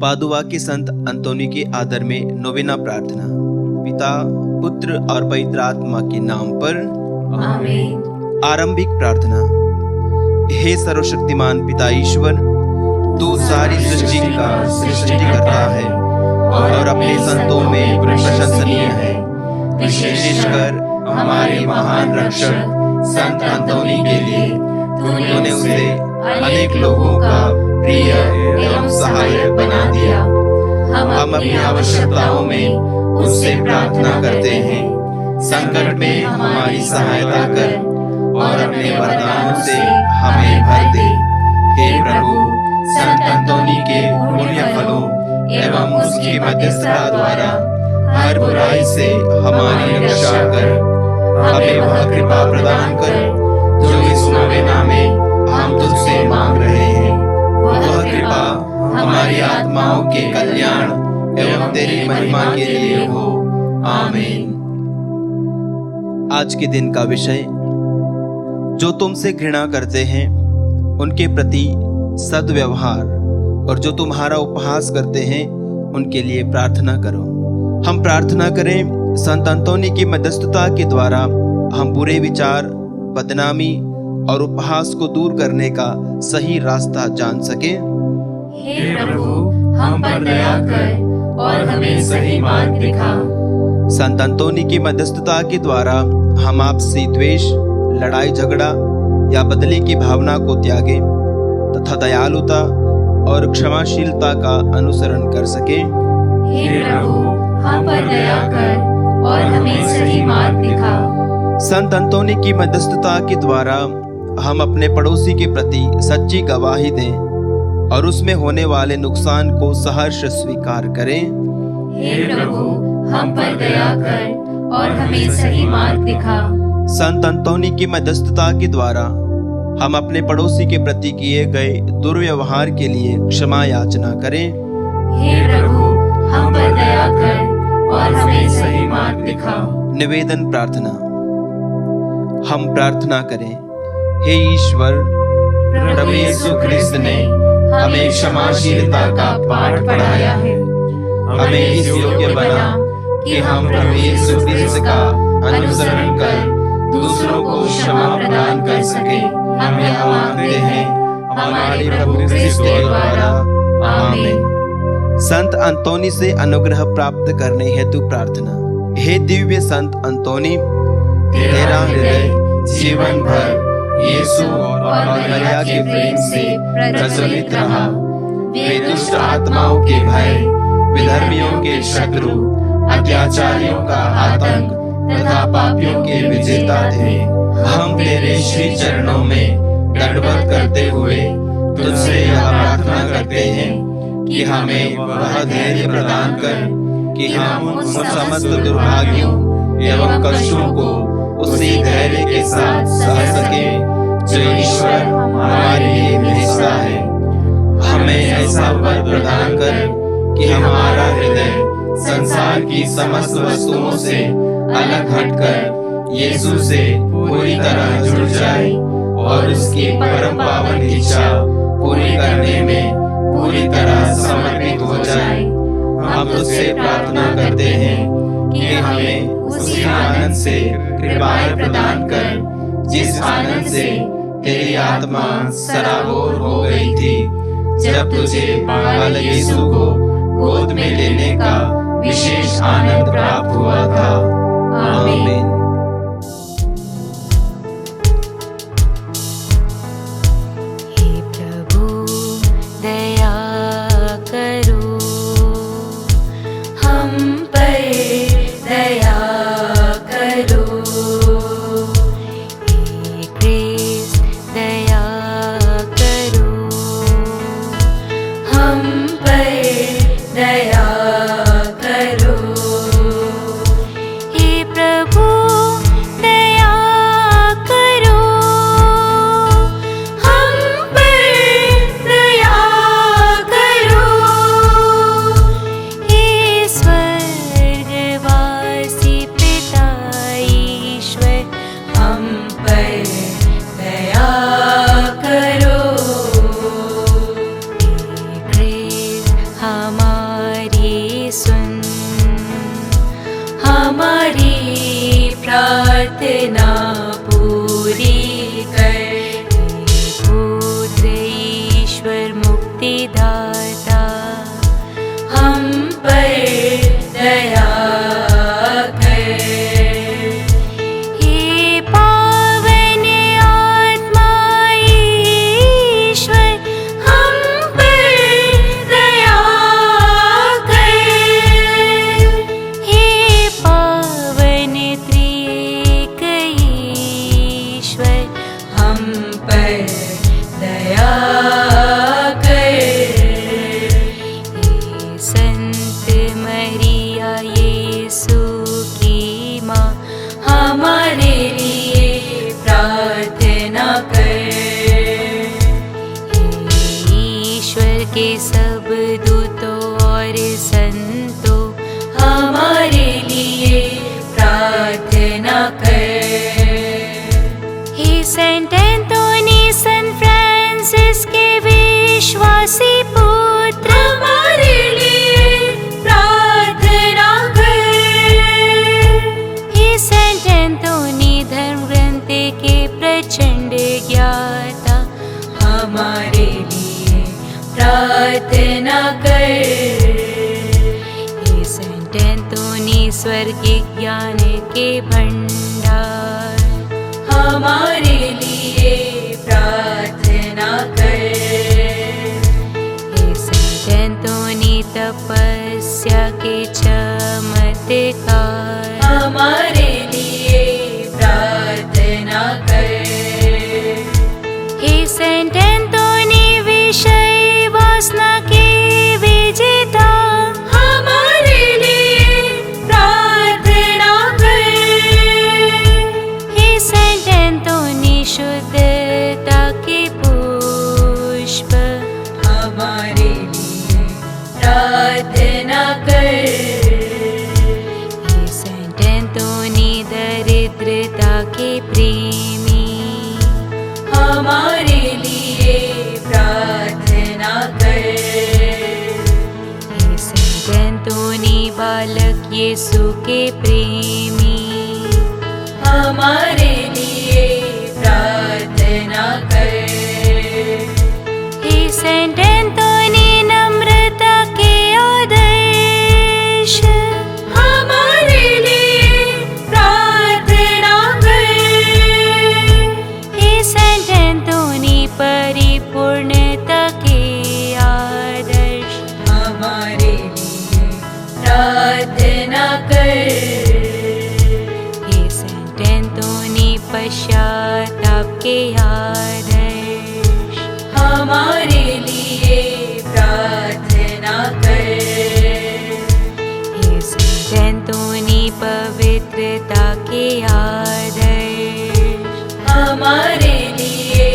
Padua के संत अंतोनी के आदर में नोवेना प्रार्थना। पिता, पुत्र और पवित्र आत्मा के नाम पर आमीन। आरंभिक प्रार्थना। हे सर्वशक्तिमान पिता ईश्वर, तू सारी सृष्टि का सृष्टिकर्ता है और अपने संतों में प्रशंसनीय है। विशेषकर हमारे महान रक्षक संत अंतोनी के लिए तूने उसे अनेक लोगों का प्रिय एवं सहायक बना दिया। हम अपनी आवश्यकताओं में उससे प्रार्थना करते हैं। संकट में हमारी सहायता कर और अपने वरदानों से हमें भर दे। हे प्रभु, संत अंतोनी के पुण्य फलों एवं उसकी मध्यस्थता द्वारा हर बुराई से हमारी रक्षा कर। हमें वह कृपा प्रदान कर जो इस नोवेना में हम तुझसे मांग रहे हैं। वह कृपा हमारी आत्माओं के कल्याण एवं तेरी महिमा के लिए हो। आमीन। आज के दिन का विषय, जो तुमसे घृणा करते हैं उनके प्रति सद्व्यवहार और जो तुम्हारा उपहास करते हैं उनके लिए प्रार्थना करो। हम प्रार्थना करें संत अंतोनी की मध्यस्थता के द्वारा हम बुरे विचार, बदनामी और उपहास को दूर करने का सही रास्ता जान सके। हे प्रभु, हम पर दया कर और हमें सही मार्ग दिखा। संत अंतोनी की मध्यस्थता के द्वारा हम आपसी द्वेष, लड़ाई झगड़ा या बदले की भावना को त्यागें तथा दयालुता और क्षमाशीलता का अनुसरण कर सके। हे प्रभु, हम पर दया कर और हमें सही मार्ग दिखा। संत अंतोनी की मध्यस्थता के द्वारा हम अपने पड़ोसी के प्रति सच्ची गवाही दें और उसमें होने वाले नुकसान को सहर्ष स्वीकार करें। हे प्रभु, हम पर दया कर और हमें सही मार्ग दिखा। संत अंतोनी की मध्यस्थता के द्वारा हम अपने पड़ोसी के प्रति किए गए दुर्व्यवहार के लिए क्षमा याचना करें। हे प्रभु, हम पर दया कर और हमें सही मार्ग दिखा। निवेदन प्रार्थना। हम प्रार्थना करें, हे ईश्वर, प्रभु यीशु ख्रिस्त ने हमें क्षमाशीलता का पाठ पढ़ाया है। हमें इस योग्य बना कि हम प्रभु यीशु ख्रिस्त का अनुसरण कर दूसरों को क्षमा प्रदान कर सके। हम यह मांगते हैं हमारे प्रभु ख्रिस्त के द्वारा। आमीन। संत अंतोनी से अनुग्रह प्राप्त करने हेतु प्रार्थना। हे दिव्य संत अंतोनी, तेरा हृदय जीवन भर यीशु और मरिया के प्रेम से प्रज्वलित रहा। वे दुष्ट आत्माओं के भय, विधर्मियों के शत्रु, अत्याचारियों का आतंक तथा पापियों के विजेता थे। हम तेरे श्री चरणों में दंडवत करते हुए तुझसे यह प्रार्थना करते हैं कि हमें वह धैर्य प्रदान कर कि हम उन समस्त दुर्भाग्यों एवं कष्टों को उसी धैर्य के साथ सह सके जो ईश्वर हमारे लिए भेजता है। हमें ऐसा वर प्रदान कर कि हमारा हृदय संसार की समस्त वस्तुओं से अलग हटकर यीशु से पूरी तरह जुड़ जाए और उसकी परम पावन इच्छा पूरी करने में पूरी तरह समर्पित हो जाए। हम तुझसे प्रार्थना करते हैं कि हमें उसी आनंद से कृपाएं प्रदान कर जिस आनंद से तेरी आत्मा सराबोर हो गई थी जब तुझे बाल यीशु को गोद में लेने का विशेष आनंद प्राप्त हुआ था। आमीन। हे प्रभु, दया करो, हम पर दया करो। हे क्रिस्त, दया करो, हम पर दया करो। हे विश्वासी पुत्र हमारे लिए प्रार्थना कर। हे सेंट एंथोनी धर्म ग्रंथ के प्रचंड ज्ञाता, हमारे लिए प्रार्थना कर। हे सेंट एंथोनी स्वर्गीय ज्ञान के भंडार, हमारे लिए प्रार्थना कर। हे सेंट एंथोनी तपस्या के चमत्कार, हमारे लिए प्रार्थना कर। हे सेंट एंथोनी विषय वासना के विजेता, हमारे लिए प्रार्थना कर। हे सेंट एंथोनी शुद्धता के पुष्प, हमारे लिए प्रार्थना कर। हे सेंट एंथोनी दरिद्रता के प्रेमी, हमारे लिए प्रार्थना कर। हे सेंट एंथोनी बालक यीशु के प्रेमी, हमारे लिए प्रार्थना कर। हे सेंट एंथोनी नम्रता के आदर्श, हमारे लिए प्रार्थना कर। हे सेंट एंथोनी परिपूर्णता के आदर्श, हमारे लिए प्रार्थना कर। हे सेंट एंथोनी पश्चाताप के आदर्श, हमारे लिए प्रार्थना कर। हे सेंट एंथोनी पवित्रता के आदर्श, हमारे लिए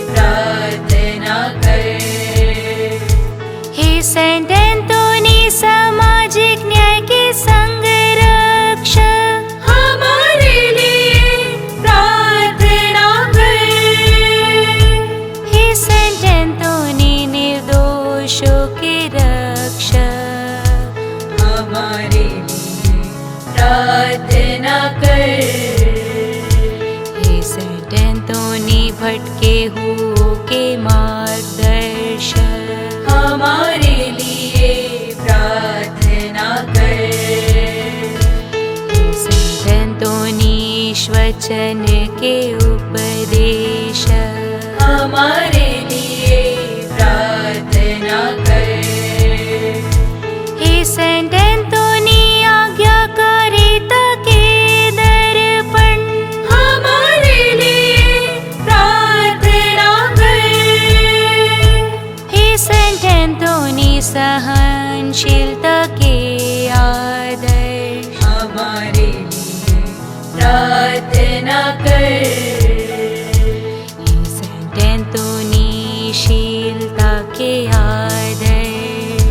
प्रार्थना कर। हे सेंट एंथोनी सामाजिक न्याय के संरक्षक, हमारे लिए प्रार्थना कर। हे सेंट एंथोनी निर्दोषों के रक्षक, हमारे लिए प्रार्थना कर। हे सेंट एंथोनी भटके हुओं के मार्गदर्शक, हमारे लिए प्रार्थना कर। हे सेंट एंथोनी वचन के उपदेशक, हमारे लिए प्रार्थना कर। हे सेंट एंथोनी आज्ञाकारिता के दर्पण, हमारे लिए प्रार्थना कर। हे सेंट एंथोनी सहनशीलता के आदर्श, हमारे लिए प्रार्थना कर। हे सेंट एंथोनी शीलता के आदर्श,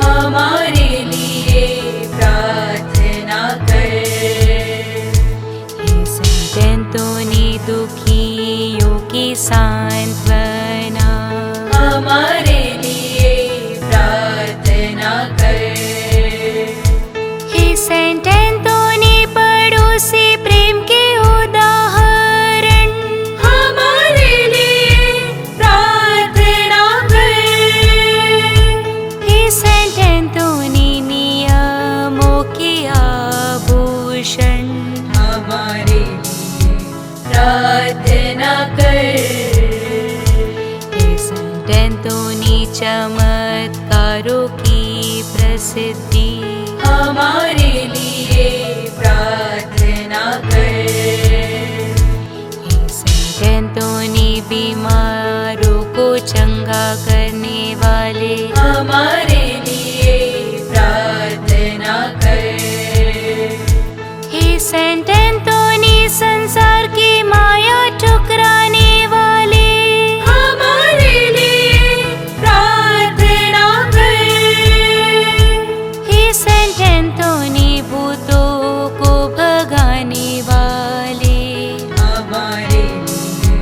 हमारे लिए प्रार्थना कर। हे सेंट एंथोनी दुखियों की सांत्वना, हमारे लिए प्रार्थना कर। हे सेंट एंथोनी पड़ोसी प्रेम के उदाहरण, हमारे लिए प्रार्थना कर। हे सेंट एंथोनी नियमों के आभूषण, हमारे लिए प्रार्थना कर। हे सेंट एंथोनी चमत्कारों की प्रसिद्धि, हमारे लिए प्रार्थना कर। हे सेंट एंथोनी बीमारों को चंगा करने वाले, हमारे लिए प्रार्थना कर। हे सेंट एंथोनी संसार की माया ठुकराने वाले, हमारे लिए प्रार्थना कर। हे सेंट एंथोनी भूतों को भगाने वाले, हमारे लिए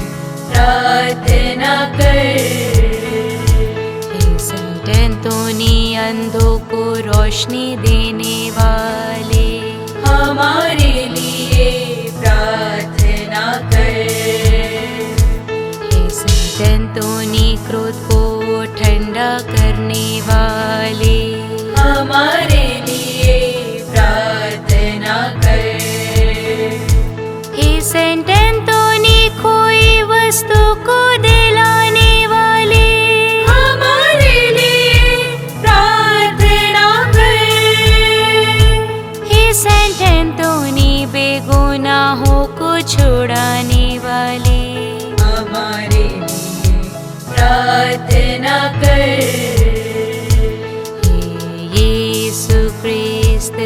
प्रार्थना कर। नी अंधों को रोशनी देने वाले, हमारे लिए प्रार्थना कर। हे संत अंतोनी क्रोध को ठंडा करने वाले, हमारे लिए प्रार्थना कर। हे संत अंतोनी खोई वस्तु को दिलाने वाले, हमारे लिए प्रार्थना कर। हे संत अंतोनी बेगुनाहों को छुड़ाने वाले, हमारे लिए प्रार्थना कर। हे यीशु ख्रिस्त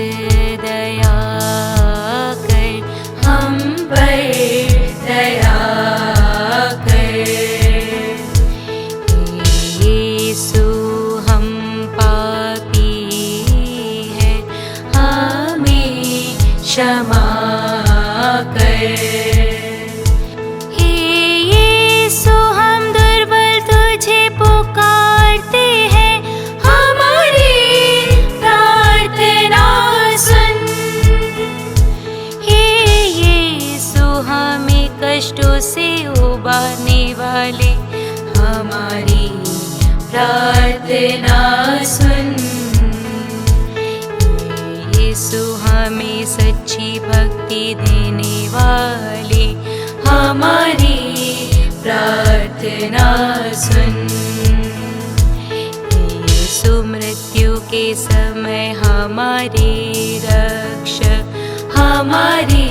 दया कर, हम पर दया कर। हे यीशु हम पापी हैं, हमें क्षमा कर। हे यीशु हम दुर्बल तुझे पुकारते हैं, हमारी प्रार्थना सुन। हे यीशु हमें कष्टों से उबारने वाले, हमारी प्रार्थना सुन। हे यीशु हमें सच्ची भक्ति देने वाले, हमारी प्रार्थना सुन। हे यीशु मृत्यु के समय हमारे रक्षक, हमारी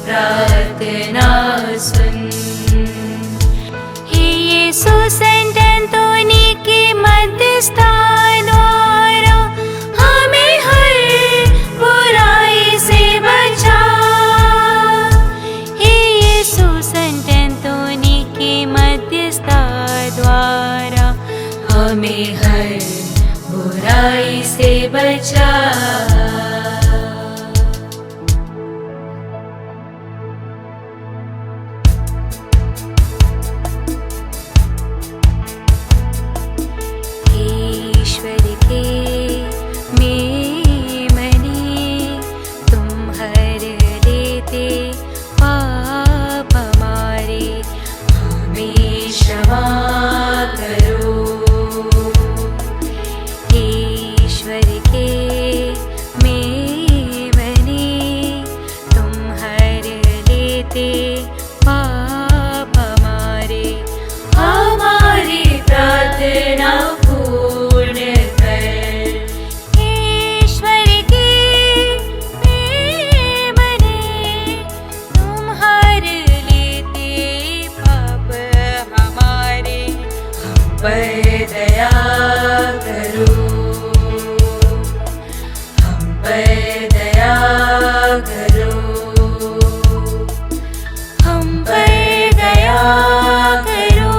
प्रार्थना सुन। हे यीशु संत अंतोनी के मध्यस्थता द्वारा हमें हर बुराई से बचा। हे यीशु संत अंतोनी के मध्यस्थता द्वारा हमें हर बुराई से बचा। ईश्वर के मेमने तुम हर लेते पाप हमारे, हमें क्षमा करो। ईश्वर के मेमने तुम हर लेते पाप हमारे, हमारी प्रार्थना पूर्ण कर। ईश्वर के मेमने तुम हर लेते पाप हमारे, हम पर दया करो। हम पर दया करो। हम पर दया करो।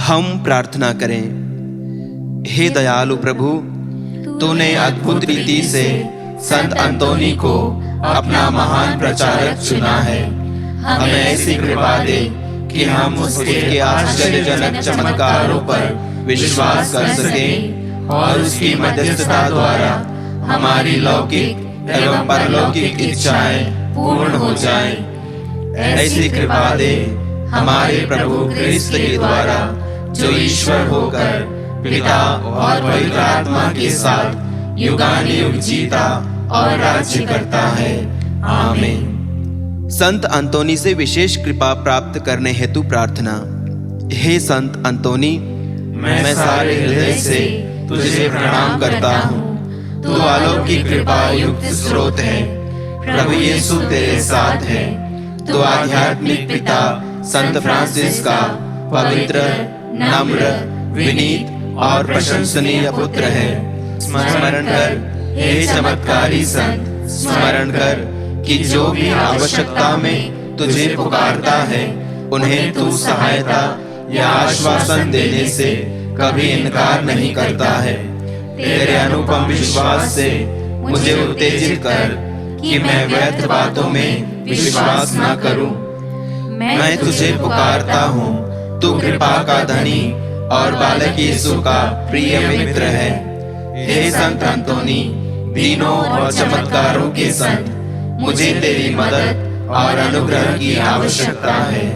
हम प्रार्थना करें। हे दयालु प्रभु, तूने अद्भुत रीति से संत अंतोनी को अपना महान प्रचारक चुना है। हमें ऐसी कृपा दे कि हम उसके आश्चर्यजनक चमत्कारों पर विश्वास कर सकें और उसकी मध्यस्थता द्वारा हमारी लौकिक एवं परलौकिक इच्छाएं पूर्ण हो जाएं। ऐसी कृपा दे हमारे प्रभु क्रिस्त के द्वारा, जो ईश्वर होकर पिता और पवित्र आत्मा के साथ युगानुयुग जीता और राज्य करता है। आमीन। संत अंतोनी से विशेष कृपा प्राप्त करने हेतु प्रार्थना। हे संत अंतोनी, मैं सारे हृदय से तुझे प्रणाम करता हूँ। तू अलौकिक कृपा युक्त स्रोत है। प्रभु यीशु तेरे साथ है। तू आध्यात्मिक पिता संत फ्रांसिस का पवित्र, नम्र, विनीत और प्रशंसनीय पुत्र है। स्मरण कर हे चमत्कारी संत, स्मरण कर कि जो भी आवश्यकता में तुझे पुकारता है, उन्हें तू सहायता या आश्वासन देने से कभी इनकार नहीं करता है। तेरे अनुपम विश्वास से मुझे उत्तेजित कर कि मैं व्यर्थ बातों में विश्वास न करूं। मैं तुझे पुकारता हूँ तू कृपा का धनी और बालक यीशु का प्रिय मित्र है। हे संत अंतोनी, दीनों और चमत्कारों के संत, मुझे तेरी मदद और अनुग्रह की आवश्यकता है।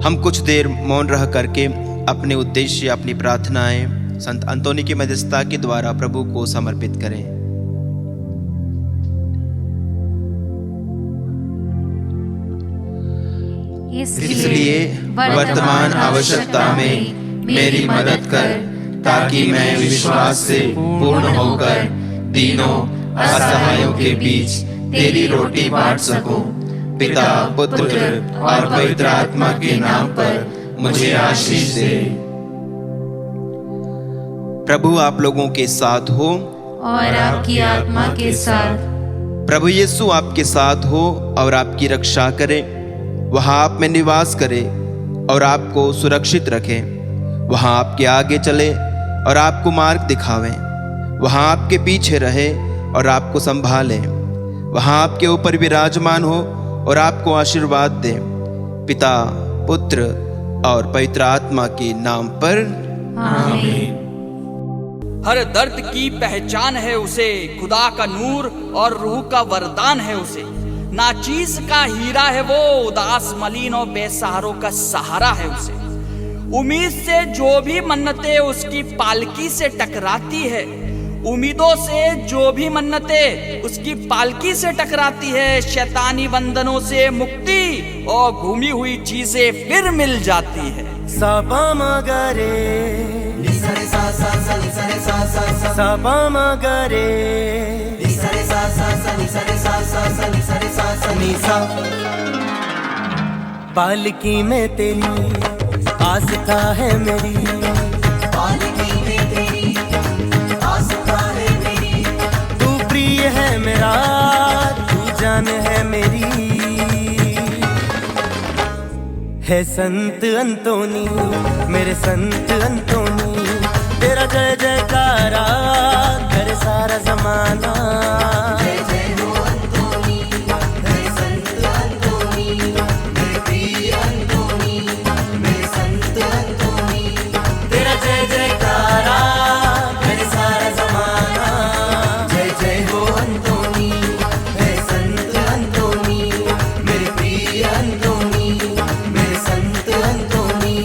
हम कुछ देर मौन रह करके अपने उद्देश्य, अपनी प्रार्थनाएं संत अंतोनी की मध्यस्थता के द्वारा प्रभु को समर्पित करें। इसलिए वर्तमान आवश्यकता में मेरी मदद कर, ताकि मैं विश्वास से पूर्ण होकर दीनों असहायों के बीच तेरी रोटी बांट सकूं। पिता, पुत्र और पवित्र आत्मा के नाम पर मुझे आशीष दे। प्रभु आप लोगों के साथ हो और आपकी आत्मा के साथ। प्रभु यीशु आपके साथ हो और आपकी रक्षा करे। वहां आप में निवास करे और आपको सुरक्षित रखे। वहां आपके आगे चले और आपको मार्ग दिखावे। वहां आपके पीछे रहे और आपको संभाले। वहां आपके ऊपर विराजमान हो और आपको आशीर्वाद दे। पिता, पुत्र और पवित्र आत्मा के नाम पर आमीन। हर दर्द की पहचान है उसे, खुदा का नूर और रूह का वरदान है उसे। नाचीज का हीरा है वो, उदास मलिन और बेसहारों का सहारा है उसे। उम्मीद से जो भी मन्नतें उसकी पालकी से टकराती है, उम्मीदों से जो भी मन्नतें उसकी पालकी से टकराती है, शैतानी बंधनों से मुक्ति और घूमी हुई चीजें फिर मिल जाती है। साबा मगरे निसरे सा सा सा निसरे सा सा सा साबा मगरे निसरे सा सा सा निसरे सा सा सा निसरे सा सा निसा। पालकी में तेरी आस्था है मेरी, पालकी में तेरी आस्था है मेरी। तू प्रिय है मेरा, तू जान है मेरी। है संत अंतोनी, मेरे संत अंतोनी, तेरा जय जयकारा करे सारा जमाना। जय जय हो अंतोनी, मेरे संत अंतोनी, मेरे प्रिय अंतोनी, मेरे संत अंतोनी, तेरा जय जयकारा करे सारा जमाना। जय जय हो अंतोनी, मेरे संत अंतोनी, मेरे प्रिय अंतोनी, मेरे संत अंतोनी।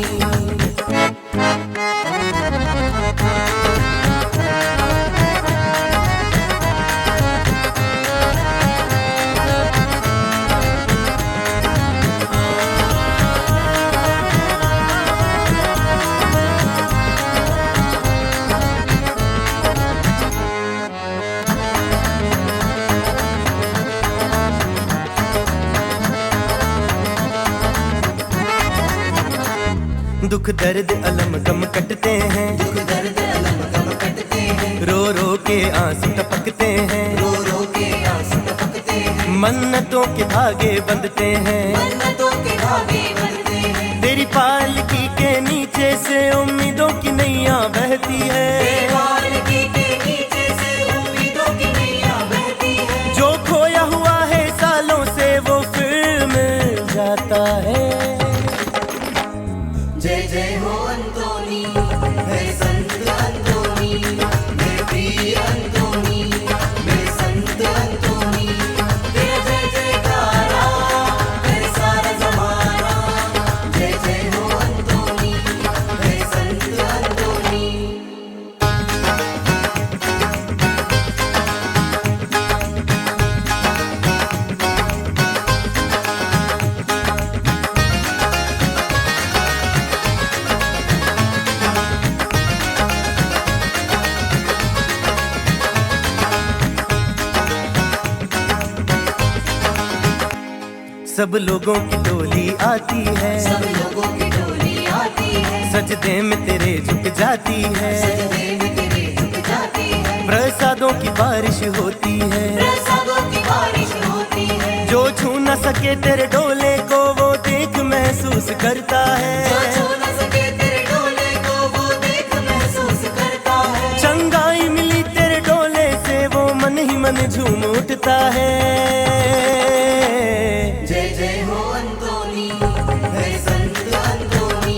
दुख दर्द अलम गम कटते हैं, दुख दर्द अलम गम कटते हैं। रो रो के आंसू टपकते हैं, रो रो के आंसू टपकते हैं। मन्नतों के धागे बंधते हैं, मन्नतों के धागे बंधते हैं। तेरी पालकी के नीचे से उम्मीदों की नैया बहती है, तेरी पालकी के नीचे से उम्मीदों की नैया बहती है। जो खोया हुआ है सालों से वो फिर मिल जाता है। जय जय हो अंतोनी, मेरे संत अंतोनी, मेरे प्रिय अंतोनी, मेरे संत अंतोनी, तेरा जय जयकारा करे सारा जमाना। जय जय हो अंतोनी, मेरे संत अंतोनी। सब लोगों की टोली आती है, सब लोगों की टोली आती है। सजदे में तेरे झुक जाती है, सजदे में तेरे झुक जाती है। प्रसादों की बारिश होती है, प्रसादों की बारिश होती है। जो छू न सके तेरे डोले को वो देख महसूस करता है, जो छू न सके तेरे डोले को वो देख महसूस करता है। चंगाई मिली तेरे डोले से वो मन ही मन झूम उठता है। जय जय हो अंतोनी, मेरे संत अंतोनी,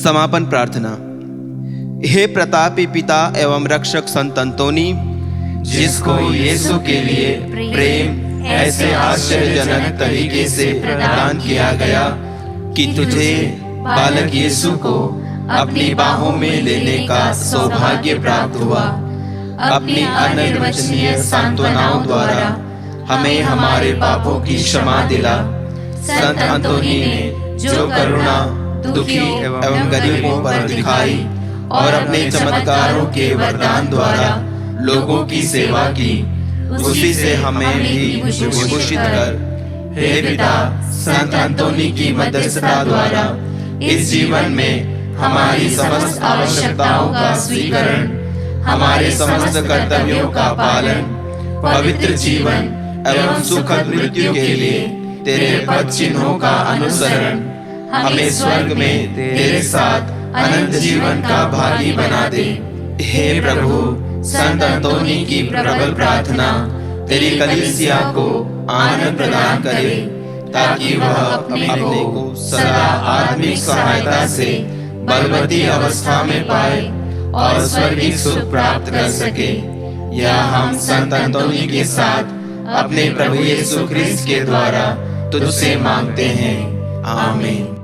समापन प्रार्थना। हे प्रतापी पिता एवं रक्षक संत अंतोनी, जिसको यीशु के लिए प्रेम ऐसे आश्चर्यजनक तरीके से प्रदान किया गया कि तुझे बालक यीशु को अपनी बाहों में लेने का सौभाग्य प्राप्त हुआ। अपनी अनिर्वचनीय सांत्वनाओं द्वारा हमें हमारे पापों की क्षमा दिला। संत अंतोनी ने जो करुणा दुखी एवं गरीबों पर दिखाई और अपने चमत्कारों के वरदान द्वारा लोगों की सेवा की, उसी से हमें भी विभूषित कर। हे पिता, संत अंतोनी की मध्यस्थता द्वारा इस जीवन में हमारी समस्त आवश्यकताओं का स्वीकरण, हमारे समस्त कर्तव्यों का पालन, पवित्र जीवन एवं सुखद मृत्यु के लिए तेरे पद चिन्हों का अनुसरण, हमें स्वर्ग में तेरे साथ अनंत जीवन का भागी बना दे। हे प्रभु, संत अंतोनी की प्रबल प्रार्थना तेरी कलीसिया को आनंद प्रदान करे, ताकि वह अपने को सदा आत्मिक सहायता से बलवती अवस्था में पाए और स्वर्गीय सुख प्राप्त कर सके। यह हम संत अंतोनी के साथ अपने प्रभु यीशु ख्रिस्त के द्वारा तुझसे मांगते हैं। आमीन।